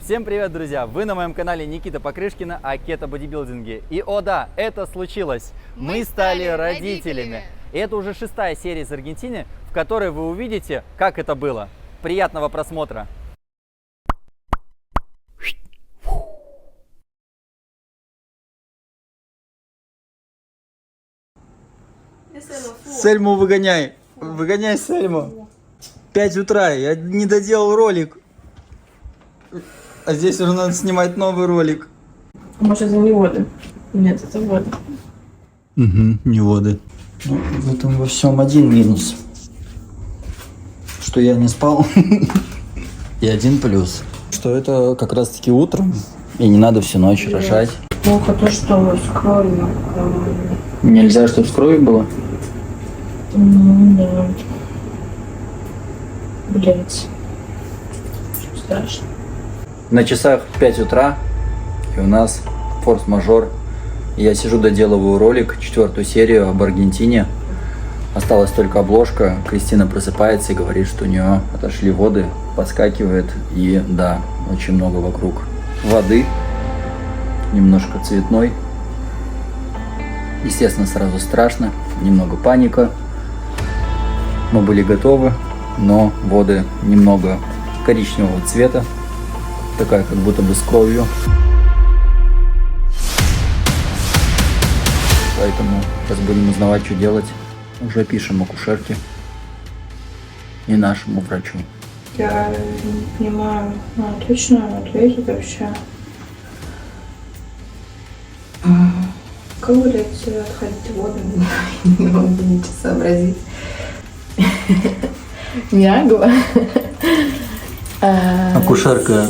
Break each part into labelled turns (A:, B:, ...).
A: Всем привет, друзья! Вы на моем канале Никита Покрышкина о кето-бодибилдинге. И о да, это случилось! Мы стали родителями! И это уже 6-я серия из Аргентины, в которой вы увидите, как это было. Приятного просмотра!
B: Сельму выгоняй! Выгоняй Сельму! 5 утра, я не доделал ролик. А здесь уже надо снимать новый ролик.
C: Может, это не воды? Нет, это воды.
B: Угу, не воды. Ну, в этом во всем один минус. Что я не спал. И один плюс. Что это как раз таки утром. И не надо всю ночь рожать.
C: Плохо то, что с кровью.
B: Нельзя, чтобы с кровью было?
C: Ну, да. Блять. Страшно.
B: На часах 5 утра, и у нас форс-мажор. Я сижу, доделываю ролик, 4-ю серию об Аргентине. Осталась только обложка. Кристина просыпается и говорит, что у нее отошли воды, подскакивает. И да, очень много вокруг воды, немножко цветной. Естественно, сразу страшно, немного паника. Мы были готовы, но воды немного коричневого цвета. Такая, как будто бы с кровью. Поэтому сейчас будем узнавать, что делать. Уже пишем акушерке и нашему врачу.
C: Я не понимаю, она точно ответит вообще. Как, блядь, отходить в воду? Не могу ничего сообразить. Не агва.
B: Акушерка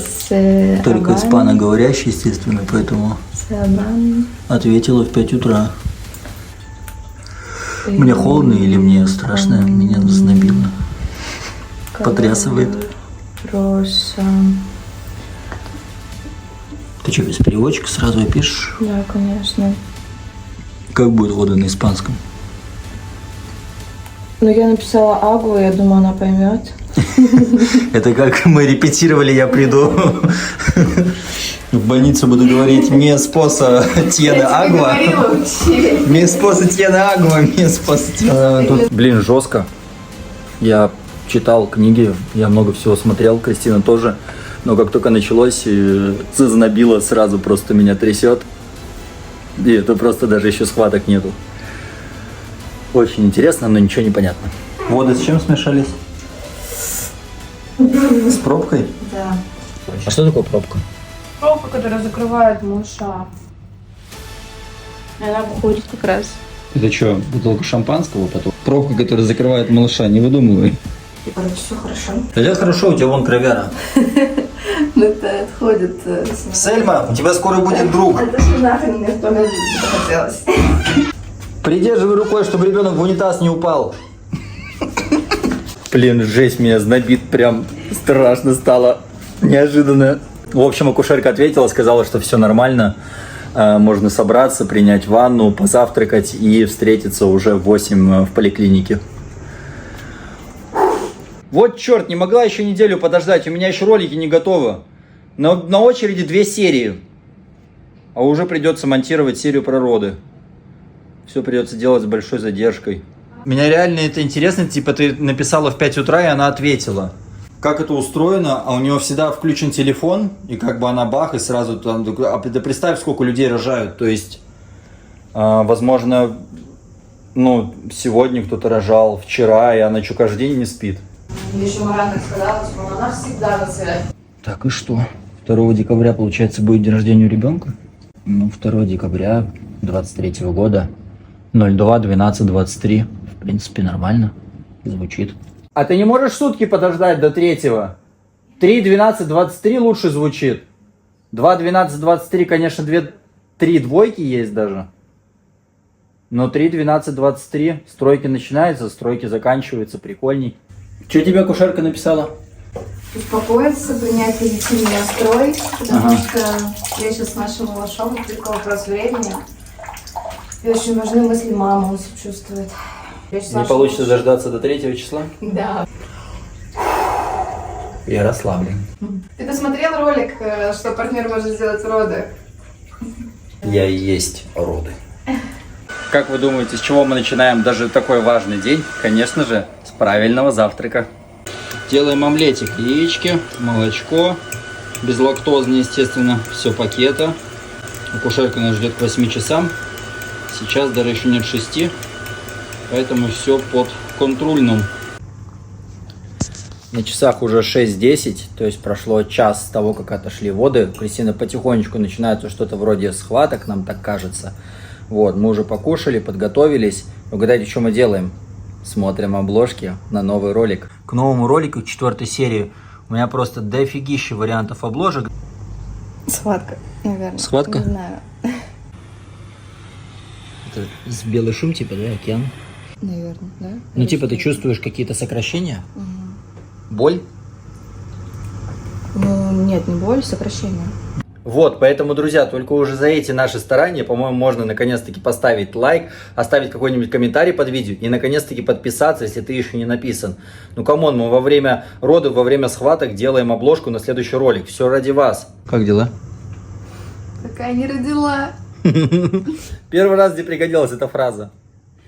B: только испаноговорящая, естественно, поэтому ответила в 5 утра. Мне холодно или мне страшно? Меня зазнобило. Потрясывает. Ты что, без переводчика сразу пишешь?
C: Да, конечно.
B: Как будет вода на испанском?
C: Ну, я написала агу, я думаю, она поймет.
B: Это как мы репетировали, я приду в больницу, буду говорить «Mi esposa tiene agua». «Mi esposa tiene agua», «Mi esposa tiene agua». Блин, жестко. Я читал книги, я много всего смотрел, Кристина тоже. Но как только началось, зазнобило, сразу просто меня трясет. И это просто даже еще схваток нету. Очень интересно, но ничего не понятно. Воды с чем смешались? С пробкой?
C: Да.
B: А что такое пробка?
C: Пробка, которая закрывает малыша. Она выходит как раз.
B: Это что, бутылка шампанского потом? Пробка, которая закрывает малыша, не выдумывай.
C: Типа, все хорошо.
B: Да хорошо, у тебя вон кровяра.
C: Ну это отходит.
B: Сельма, у тебя скоро будет друг.
C: Это же нахрен мне в туалет захотелось.
B: Придерживай рукой, чтобы ребенок в унитаз не упал. Блин, жесть, меня знобит, прям страшно стало, неожиданно. В общем, акушерка ответила, сказала, что все нормально, можно собраться, принять ванну, позавтракать и встретиться уже в 8 в поликлинике. Вот черт, не могла еще неделю подождать, у меня еще ролики не готовы. На очереди 2 серии, а уже придется монтировать серию про роды. Все придется делать с большой задержкой. Меня реально это интересно, типа ты написала в 5 утра, и она ответила. Как это устроено, а у нее всегда включен телефон, и как бы она бах, и сразу там, да представь, сколько людей рожают, то есть, возможно, ну, сегодня кто-то рожал, вчера, и она что, каждый день не спит.
C: Мне еще Маран так сказала, что она всегда на связи.
B: Так, и что? 2 декабря, получается, будет день рождения у ребенка? Ну, 2 декабря 23 года, 02-12-23. В принципе, нормально звучит. А ты не можешь сутки подождать до 3-го? 3-12-23 лучше звучит. 2-12-23, конечно, 3 двойки есть даже. Но 3-12-23 стройки начинаются, стройки заканчиваются, прикольней. Что тебе акушерка написала?
C: Успокоиться, принять позитивный настрой, потому что я сейчас с нашим малышом, только вопрос времени. И очень важны мысли мамы, он все чувствует.
B: Не получится дождаться до 3 числа?
C: Да.
B: Я расслаблен.
C: Ты посмотрел ролик, что партнер может сделать роды?
B: Я и есть роды. Как вы думаете, с чего мы начинаем даже такой важный день? Конечно же, с правильного завтрака. Делаем омлетик. Яички, молочко, безлактозное, естественно, все пакета. Акушерка нас ждет к 8 часам. Сейчас даже еще нет 6, поэтому все под контрольным. На часах уже 6:10, то есть прошло час с того, как отошли воды. Кристина потихонечку начинается что-то вроде схваток, нам так кажется. Вот, мы уже покушали, подготовились. Угадайте, что мы делаем? Смотрим обложки на новый ролик. К новому ролику, 4 серии, у меня просто дофигища вариантов обложек.
C: Схватка, наверное.
B: Схватка?
C: Не знаю.
B: Это с белый шум, типа, да, океан?
C: Наверное, да?
B: Ну, типа, ты чувствуешь какие-то сокращения? Боль?
C: Ну, нет, не боль, сокращение.
B: Вот, поэтому, друзья, только уже за эти наши старания, по-моему, можно наконец-таки поставить лайк, оставить какой-нибудь комментарий под видео и наконец-таки подписаться, если ты еще не написан. Ну, камон, мы во время родов, во время схваток делаем обложку на следующий ролик. Все ради вас. Как дела?
C: Пока не родила.
B: Первый раз, где пригодилась эта фраза.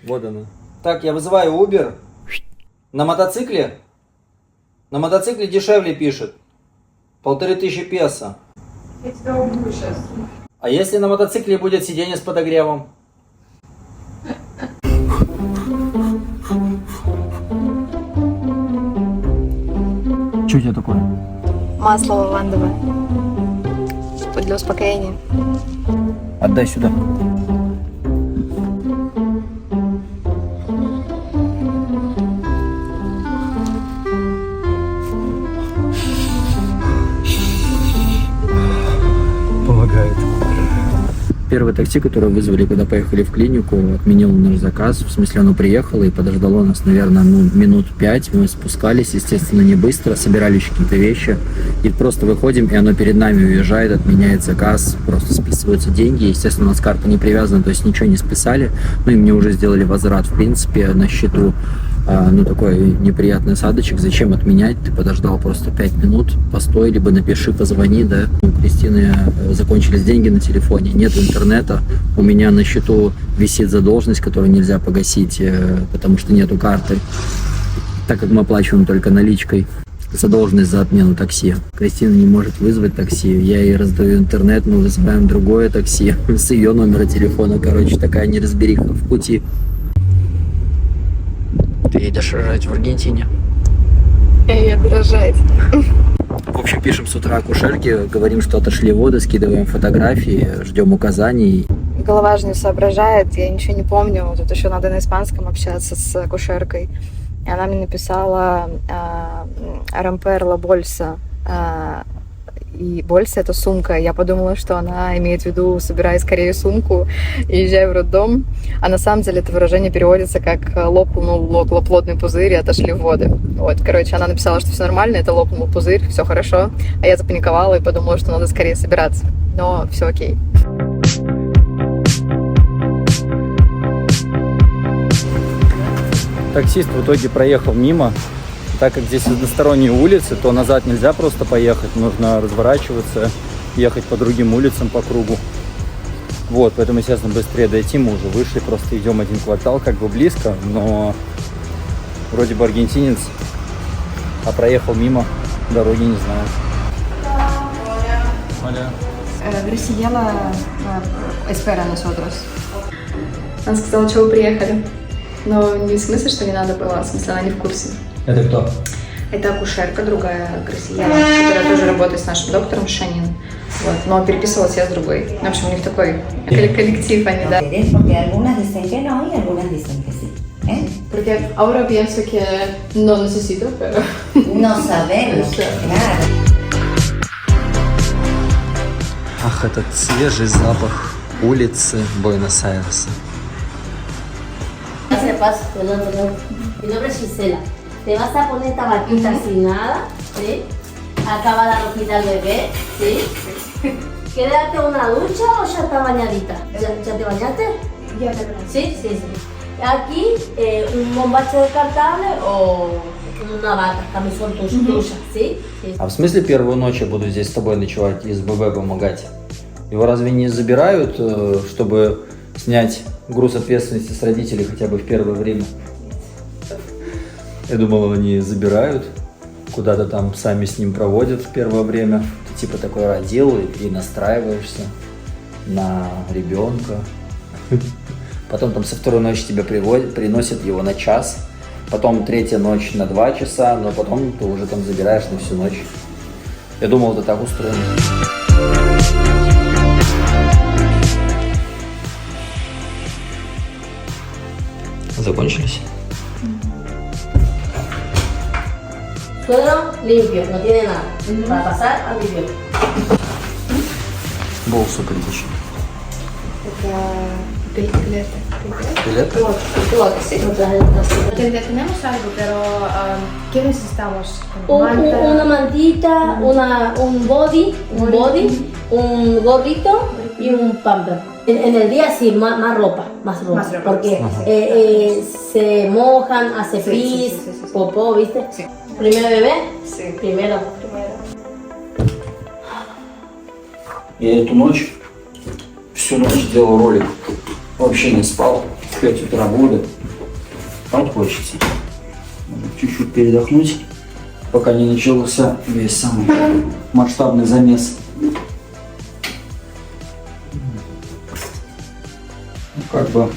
B: Вот она. Так, я вызываю Uber. На мотоцикле? На мотоцикле дешевле пишет. 1500 песо.
C: Я тебя убью сейчас.
B: А если на мотоцикле будет сиденье с подогревом? Что у тебя такое?
C: Масло лавандовое. Для успокоения.
B: Отдай сюда. Помогает. Первое такси, которое вызвали, когда поехали в клинику, отменил наш заказ. В смысле, оно приехало и подождало нас, наверное, минут 5. Мы спускались, естественно, не быстро, собирали еще какие-то вещи. И просто выходим, и оно перед нами уезжает, отменяет заказ, просто списываются деньги. Естественно, у нас карта не привязана, то есть ничего не списали. Ну и мне уже сделали возврат, в принципе, на счету. Ну, такой неприятный осадочек. Зачем отменять? Ты подождал просто 5 минут, постой, либо напиши, позвони, да. У Кристины закончились деньги на телефоне, нет интернета. У меня на счету висит задолженность, которую нельзя погасить, потому что нету карты, так как мы оплачиваем только наличкой. Задолженность за отмену такси. Кристина не может вызвать такси, я ей раздаю интернет, мы вызываем другое такси с ее номера телефона. Короче, такая неразбериха в пути. Ты едешь рожать в Аргентине?
C: Я еду рожать.
B: В общем, пишем с утра акушерке, говорим, что отошли воды, скидываем фотографии, ждем указаний.
C: Голова же не соображает, я ничего не помню. Тут еще надо на испанском общаться с акушеркой. И она мне написала «Ромпер ла больса». И больса — это сумка. Я подумала, что она имеет в виду «собирай скорее сумку и езжай в роддом». А на самом деле это выражение переводится как «лопнул плотный пузырь и отошли в воды». Вот, короче, она написала, что все нормально, это лопнул пузырь, все хорошо. А я запаниковала и подумала, что надо скорее собираться. Но все окей.
B: Таксист в итоге проехал мимо. Так как здесь односторонние улицы, то назад нельзя просто поехать, нужно разворачиваться, ехать по другим улицам по кругу. Вот, поэтому, естественно, быстрее дойти. Мы уже вышли, просто идем один квартал, как бы близко, но вроде бы аргентинец, а проехал мимо, дороги не знаю. Hola.
C: Graciela espera a nosotros. Она сказала, что вы приехали. Но не в смысле, что не надо было, а в смысле, она не в курсе.
B: Это кто?
C: Это акушерка, другая Грасияна, которая тоже работает с нашим доктором Шанин. Вот, но переписывалась я с другой. В общем, у них такой коллектив, они, да. Porque ahora pienso que no necesito, pero...
D: No sabemos, claro.
B: Ах, этот свежий запах улицы Буэнос-Айреса.
D: Hace paso, mi nombre es Gisela. Te vas a poner tabaquita sin nada, ¿sí? Acaba de dar ropita al bebé, ¿sí? ¿Quieres darte una ducha o ya está bañadita? ¿Ya te bañaste?
C: Я так раз.
D: Sí, sí, sí. aquí un bombacho descartable o una bata, camisón tuya, ¿sí? Sí.
B: А в смысле первую ночь я буду здесь с тобой ночевать и с ББ помогать? Его разве не забирают, чтобы снять груз ответственности с родителей хотя бы в первое время? Я думал, они забирают, куда-то там сами с ним проводят в первое время. Ты типа такой родил и настраиваешься на ребенка. Потом там со второй ночи тебя приносят его на час. Потом третья ночь на 2 часа, но потом ты уже там забираешь на всю ночь. Я думал, это так устроено. Закончились?
D: Suelo limpio, no tiene nada. Para pasar al limpio.
B: Боусу притащи.
C: Это билеты.
B: Билеты?
C: Пилоты, sí.
E: Tenemos algo, pero ¿qué necesitamos?
D: Una mantita, un body, un gorrito y un pamper. En el día sí, más ropa, porque se mojan, hace pis, popó, ¿viste?
C: Sí.
D: Primero bebé,
C: Sí.
D: primero.
B: Я эту ночь, всю ночь делал ролик. Вообще не спал. В 5 утра буду. Спать хочется. Надо чуть-чуть передохнуть, пока не начался весь самый масштабный замес. Ну, как бы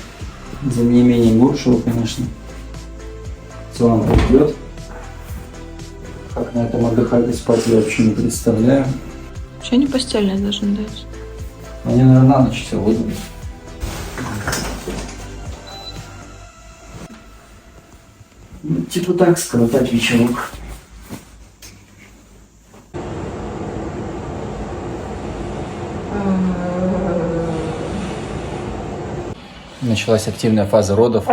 B: за неимением лучшего, конечно. В целом идет. Как на этом отдыхать и спать я вообще не представляю.
E: Вообще не постельное должны дать.
B: Мне, наверное, на ночь все выдадут. Ну, типа так, скоротать вечерок. Началась активная фаза родов.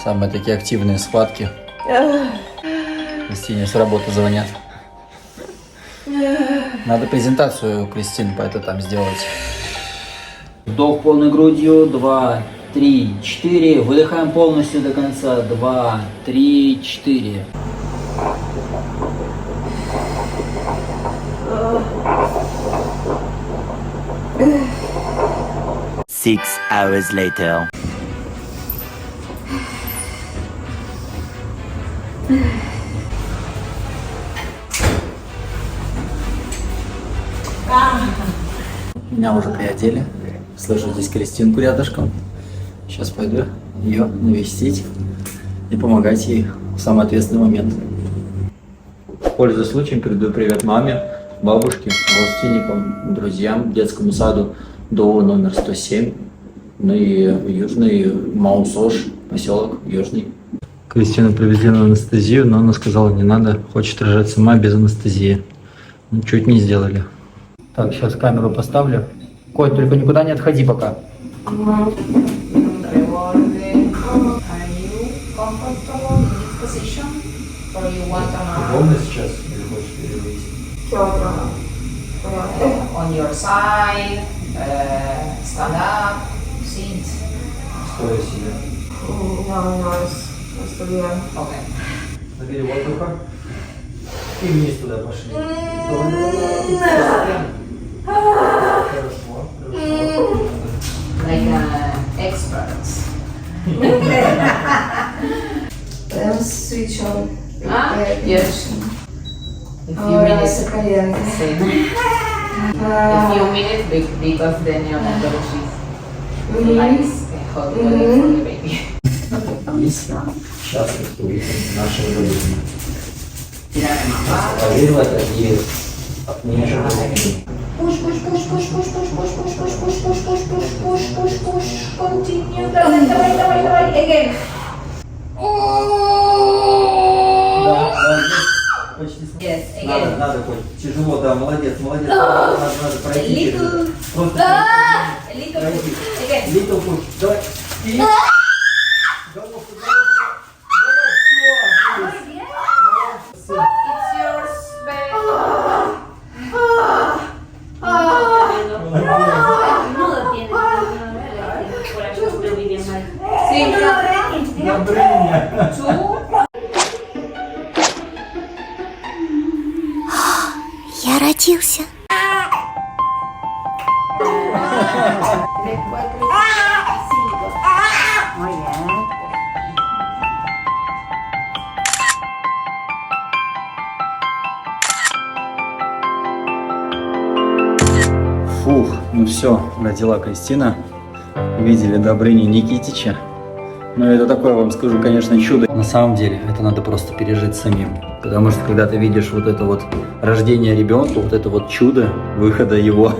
B: Самые такие активные схватки. Кристине с работы звонят. Надо презентацию, Кристин, по это там сделать. Вдох полной грудью. 2, 3, 4. Выдыхаем полностью до конца. 2, 3, 4.
F: Six hours later.
B: Меня уже приодели. Слышу здесь Кристинку рядышком. Сейчас пойду ее навестить и помогать ей в самый ответственный момент. Пользуясь случаем, передаю привет маме, бабушке, родственникам, друзьям, детскому саду ДО номер 107, ну и Южный Маусош, поселок Южный. Кристину привезли на анестезию, но она сказала, не надо, хочет рожать сама без анестезии. Ну, чуть не сделали. Так, сейчас камеру поставлю. Коль, только никуда не отходи пока. Удобно сейчас или хочешь перевести?
G: On your side, stand up, sit.
B: Стоя себе.
G: Okay.
B: Набери воздуха. И вниз туда пошли. Хорошо.
G: Like experts.
C: Let's switch on.
G: Yes. A few minutes. A few minutes because then you're not going to nice hot weather for the baby.
B: Вниз. Сейчас будет нашего жизни. Поверь в это и ничего не
C: Push, push, push, push, push, push, push, push, push, push, push, push, push, push, push, push. Continue. Давай. Again.
B: Да, почти.
G: Yes, again.
B: Надо, Коль. Тяжело, да, молодец. Надо пройти. Просто пройти. Little push. Давай. Головку.
G: It's your space.
D: No lo tiene. Por aquí estoy bien mal.
G: Sí,
B: Добрыня.
H: Я родился.
B: Фух, ну все, родила Кристина. Видели Добрыню Никитича. Но это такое, вам скажу, конечно, чудо. На самом деле, это надо просто пережить самим. Потому что, когда ты видишь вот это вот рождение ребенка, вот это вот чудо выхода его,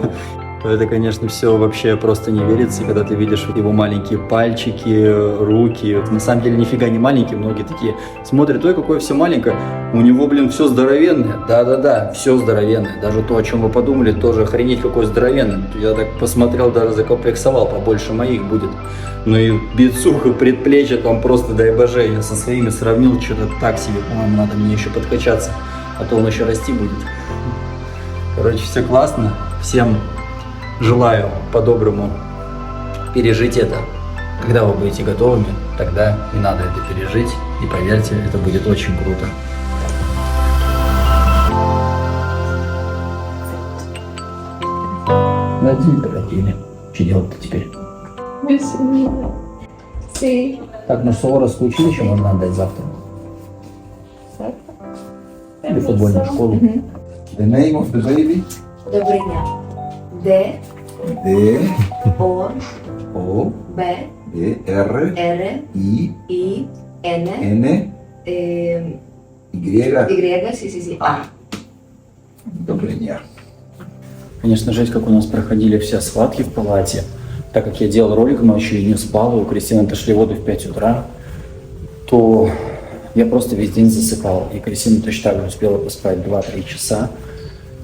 B: то это, конечно, все вообще просто не верится. И когда ты видишь его маленькие пальчики, руки, на самом деле нифига не маленькие, многие такие смотрят, ой, какое все маленькое, у него, блин, все здоровенное. Да-да-да, все здоровенное. Даже то, о чем вы подумали, тоже охренеть какое здоровенное. Я так посмотрел, даже закомплексовал, побольше моих будет. Ну и бицуха, предплечье там просто, дай боже, я со своими сравнил, что-то так себе, по-моему, надо мне еще подкачаться, а то он еще расти будет. Короче, все классно, всем желаю по-доброму пережить это. Когда вы будете готовыми, тогда и надо это пережить, и поверьте, это будет очень круто. На день прекратили. Что делать-то теперь? Так, ну Суворовское училище можно отдать завтра. Или футбольную школу.
I: The name of the baby?
D: Добрыня. Д,
I: D
D: О,
I: O
D: Б,
I: D R
D: Р,
I: I
D: И, Н,
I: N
D: Y,
I: Y
D: sí.
I: A. Добрыня.
B: Конечно, жесть, как у нас проходили все схватки в палате. Так как я делал ролик, но еще и не спал, и у Кристины отошли воды в 5 утра, то я просто весь день засыпал. И Кристина точно так же успела поспать 2-3 часа.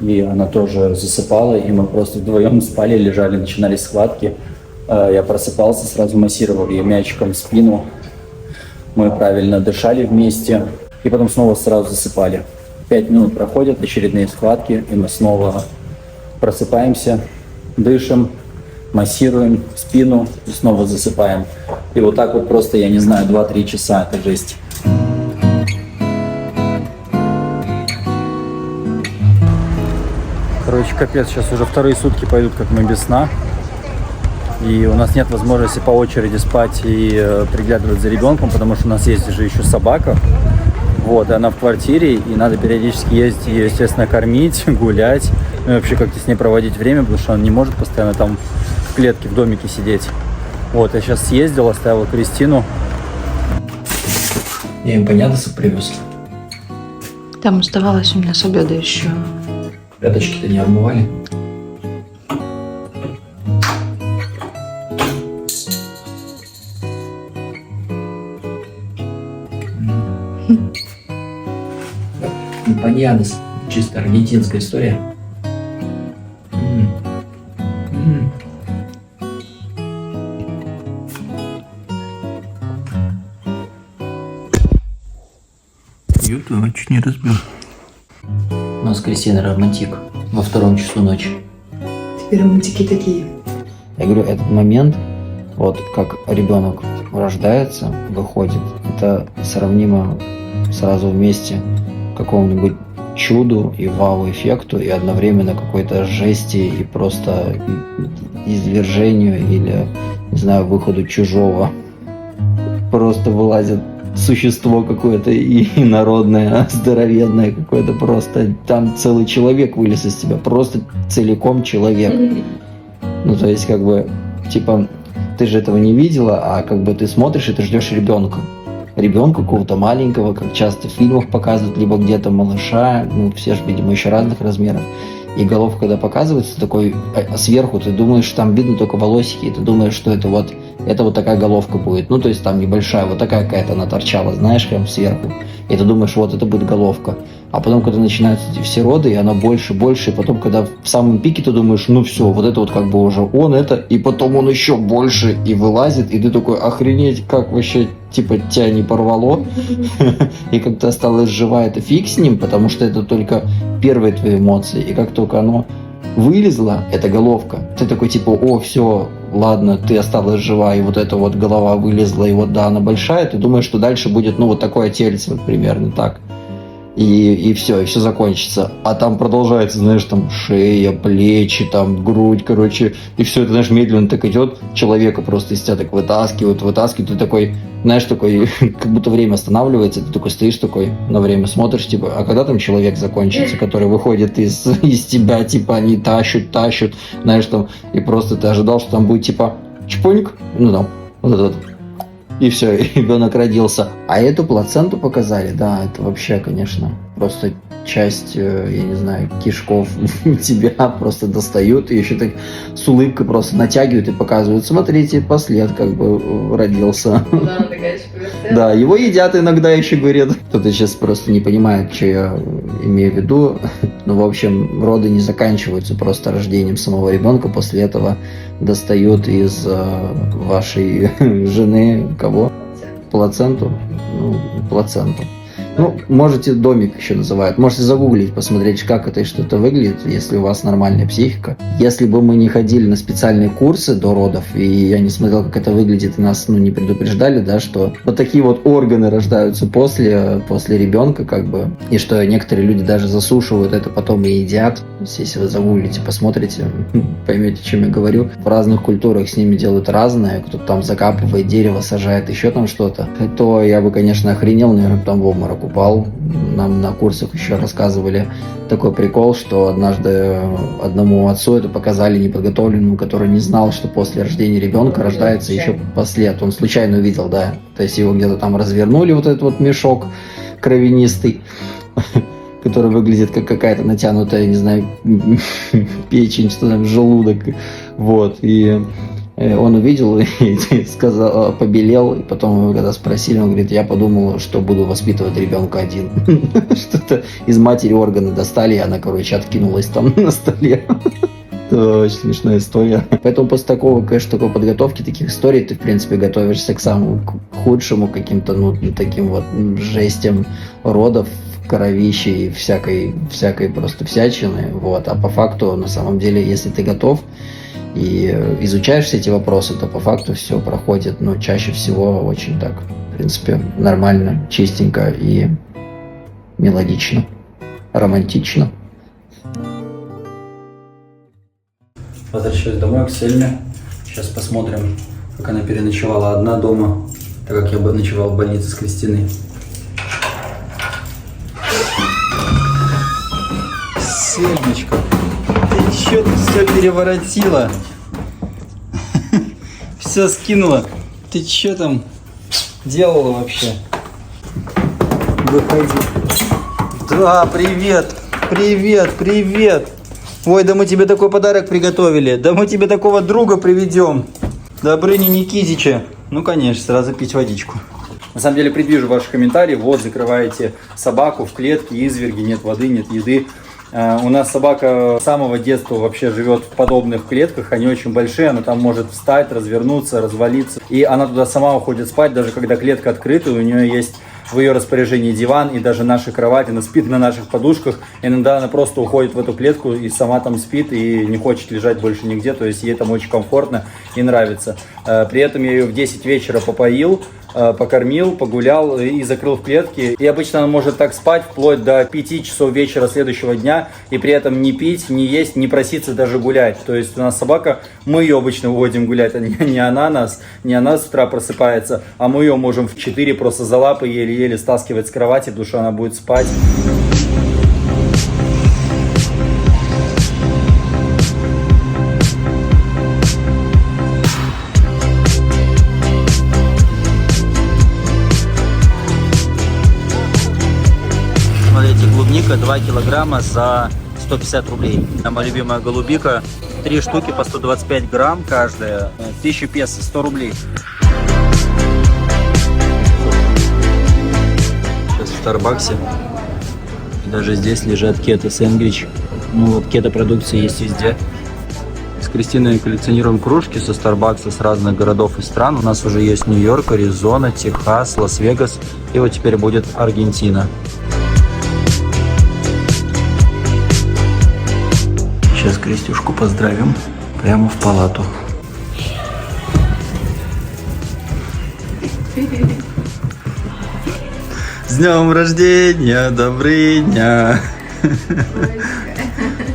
B: И она тоже засыпала, и мы просто вдвоем спали, лежали, начинались схватки. Я просыпался, сразу массировал ей мячиком в спину. Мы правильно дышали вместе, и потом снова сразу засыпали. 5 минут проходят, очередные схватки, и мы снова просыпаемся, дышим, массируем спину и снова засыпаем. И вот так вот просто, я не знаю, 2-3 часа, это жесть. Короче, капец, сейчас уже вторые сутки пойдут, как мы без сна. И у нас нет возможности по очереди спать и приглядывать за ребенком, потому что у нас есть же еще собака. Вот, и она в квартире, и надо периодически ездить ее, естественно, кормить, гулять, ну и вообще как-то с ней проводить время, потому что она не может постоянно там в клетке, в домике сидеть. Вот, я сейчас съездил, оставил Кристину. Я им понятно привез.
E: Там оставалось у меня с обеда еще.
B: Пяточки-то не обмывали? Эмпаньядос. Чисто аргентинская история. Юту чуть не разбил. У нас с Кристиной романтик во 2 часу ночи.
E: Теперь романтики такие.
B: Я говорю, этот момент, вот как ребенок рождается, выходит, это сравнимо сразу вместе какому-нибудь чуду и вау-эффекту, и одновременно какой-то жести и просто извержению или, не знаю, выходу чужого. Просто вылазит существо какое-то и инородное, здоровенное какое-то просто. Там целый человек вылез из тебя, просто целиком человек. Ну, то есть, как бы, типа, ты же этого не видела, а как бы ты смотришь и ты ждешь ребенка. Ребенка какого-то маленького, как часто в фильмах показывают, либо где-то малыша, ну, все же, видимо, еще разных размеров. И головка, когда показывается, такой сверху, ты думаешь, там видно только волосики, и ты думаешь, что это вот такая головка будет. Ну, то есть там небольшая, вот такая какая-то она торчала, знаешь, прям сверху. И ты думаешь, вот это будет головка. А потом, когда начинаются эти все роды, и она больше, и потом, когда в самом пике, ты думаешь, ну все, вот это вот как бы уже он это, и потом он еще больше и вылазит, и ты такой, охренеть, как вообще, типа, тебя не порвало. И как ты осталась жива, это фиг с ним, потому что это только первые твои эмоции. И как только оно вылезло, эта головка, ты такой, типа, о, все, ладно, ты осталась жива, и вот эта вот голова вылезла, и вот да, она большая, ты думаешь, что дальше будет, ну, вот такое тельце, вот примерно так. И все закончится. А там продолжается, знаешь, там шея, плечи, там грудь, короче, и все это, знаешь, медленно так идет, человека просто из тебя так вытаскивают, ты такой, знаешь, такой, как будто время останавливается, ты такой стоишь такой на время, смотришь, типа, а когда там человек закончится, который выходит из тебя, типа, они тащут, знаешь, там, и просто ты ожидал, что там будет, типа, чпоньк, ну, там, вот этот, и все, и ребенок родился. А эту плаценту показали, да, это вообще, конечно, просто часть, я не знаю, кишков тебя просто достают и еще так с улыбкой просто натягивают и показывают. Смотрите, послед как бы родился. Да, его едят иногда еще, говорят. Кто-то сейчас просто не понимает, что я имею в виду. Ну, в общем, роды не заканчиваются просто рождением самого ребенка. После этого достают из вашей жены кого? Плаценту? Ну, плаценту. Ну, можете домик еще называют. Можете загуглить, посмотреть, как это и что это выглядит, если у вас нормальная психика. Если бы мы не ходили на специальные курсы до родов, и я не смотрел, как это выглядит, и нас не предупреждали, да, что вот такие вот органы рождаются после ребенка, как бы, и что некоторые люди даже засушивают это потом и едят. Если вы загуглите, посмотрите, поймете, о чем я говорю. В разных культурах с ними делают разное. Кто-то там закапывает дерево, сажает еще там что-то. То я бы, конечно, охренел, наверное, там в обморок упал. Нам на курсах еще рассказывали такой прикол, что однажды одному отцу это показали неподготовленному, который не знал, что после рождения ребенка рождается еще послед. Он случайно увидел, да. То есть его где-то там развернули, вот этот вот мешок кровянистый, который выглядит как какая-то натянутая, не знаю, печень, что там, желудок. Вот. И он увидел и сказал, побелел, и потом его когда спросили, он говорит, я подумал, что буду воспитывать ребенка один. Что-то из матери органы достали, и она, короче, откинулась там на столе. Это очень смешная история. Поэтому после такого, конечно, такой подготовки, таких историй, ты, в принципе, готовишься к самому худшему, каким-то, ну, таким вот жестям родов, кровищи и всякой просто всячины. Вот. А по факту, на самом деле, если ты готов и изучаешь все эти вопросы, то по факту все проходит, но чаще всего очень так, в принципе, нормально, чистенько и мелодично, романтично. Возвращаюсь домой к Сельме. Сейчас посмотрим, как она переночевала одна дома, так как я бы ночевал в больнице с Кристиной. Сельмочка, ты чё тут все переворотила? Все скинула. Ты чё там делала вообще? Выходи. Да, привет, привет, привет. Ой, да мы тебе такой подарок приготовили. Да мы тебе такого друга приведем. Добрыни Никитича. Ну, конечно, сразу пить водичку. На самом деле, предвижу ваши комментарии. Вот, закрываете собаку в клетке, изверги, нет воды, нет еды. У нас собака с самого детства вообще живет в подобных клетках. Они очень большие, она там может встать, развернуться, развалиться. И она туда сама уходит спать, даже когда клетка открыта, у нее есть в ее распоряжении диван и даже наша кровать, она спит на наших подушках. Иногда она просто уходит в эту клетку и сама там спит и не хочет лежать больше нигде, то есть ей там очень комфортно и нравится. При этом я ее в 10 вечера попоил, покормил, погулял и закрыл в клетке. И обычно она может так спать вплоть до 5 часов вечера следующего дня и при этом не пить, не есть, не проситься даже гулять. То есть у нас собака, мы ее обычно выводим гулять, а не она нас, не она с утра просыпается, а мы ее можем в 4 просто за лапы еле-еле стаскивать с кровати, потому что она будет спать. Смотрите, клубника 2 килограмма за 150 рублей. Моя любимая голубика, 3 штуки по 125 грамм каждая, 1000 песо, 100 рублей. Сейчас в Старбаксе. И даже здесь лежат кето-сэндвич. Ну вот кето-продукция есть везде. С Кристиной коллекционируем кружки со Старбакса с разных городов и стран. У нас уже есть Нью-Йорк, Аризона, Техас, Лас-Вегас. И вот теперь будет Аргентина. Сейчас Кристюшку поздравим прямо в палату. С днем рождения, добрый дня.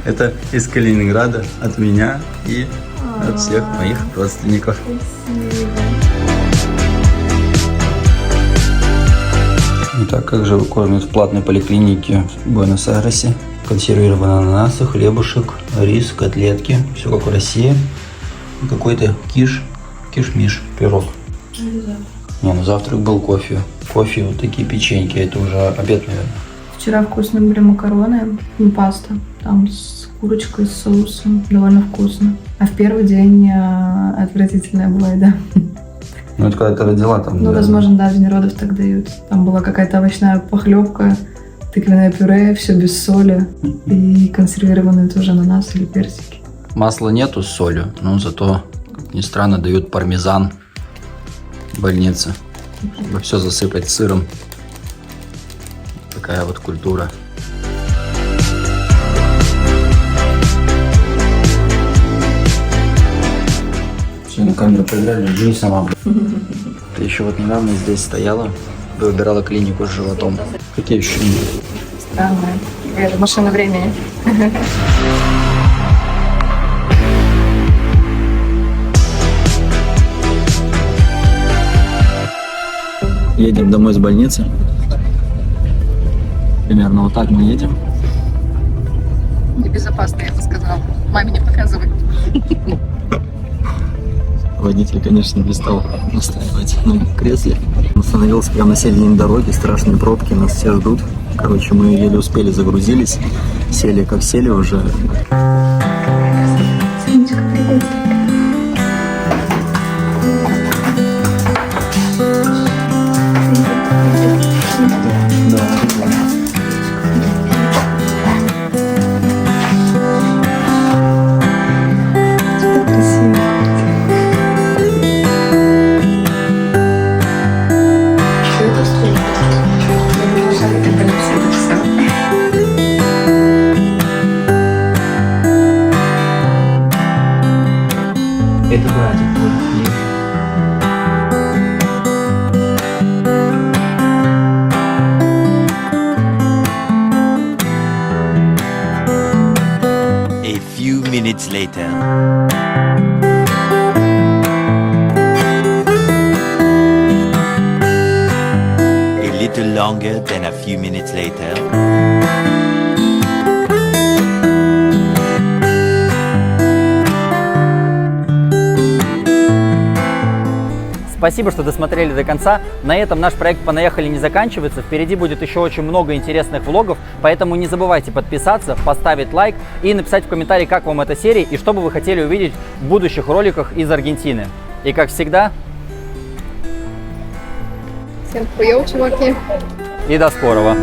B: Это из Калининграда от меня и от всех моих родственников. Итак, как же кормят в платной поликлинике в Буэнос-Айресе? Консервированные ананасы, хлебушек, рис, котлетки. Все как в России. И какой-то киш-миш, пирог. Не, ну завтрак был кофе. Кофе, вот такие печеньки. Это уже обед, наверное.
E: Вчера вкусные были макароны и паста. Там с курочкой, с соусом. Довольно вкусно. А в первый день отвратительная была еда.
B: Ну, это когда ты родила там.
E: Ну,
B: да.
E: возможно, да, в день родов так дают. Там была какая-то овощная похлебка, тыквенное пюре, все без соли. И консервированные тоже ананасы или персики.
B: Масла нету с солью, но зато, как ни странно, дают пармезан в больнице, чтобы все засыпать сыром. Такая вот культура. Все, на камеру поиграли, жри сама. Ты еще вот недавно здесь стояла, выбирала клинику с животом. Какие ощущения?
C: Странная. Это машина времени.
B: Едем домой с больницы. Примерно вот так мы едем.
C: Безопасно, я бы сказала. Маме не показывай.
B: Водитель, конечно, не стал настаивать на кресле. Он остановился прямо на середине дороги, страшные пробки, нас все ждут. Короче, мы еле успели, загрузились. Сели как сели уже. Это братик твой.
F: A few minutes later. A little longer than a few minutes later.
A: Спасибо, что досмотрели до конца. На этом наш проект «Понаехали» не заканчивается. Впереди будет еще очень много интересных влогов, поэтому не забывайте подписаться, поставить лайк и написать в комментарии, как вам эта серия и что бы вы хотели увидеть в будущих роликах из Аргентины. И как всегда,
C: Всем хуёв, чуваки.
A: и до скорого!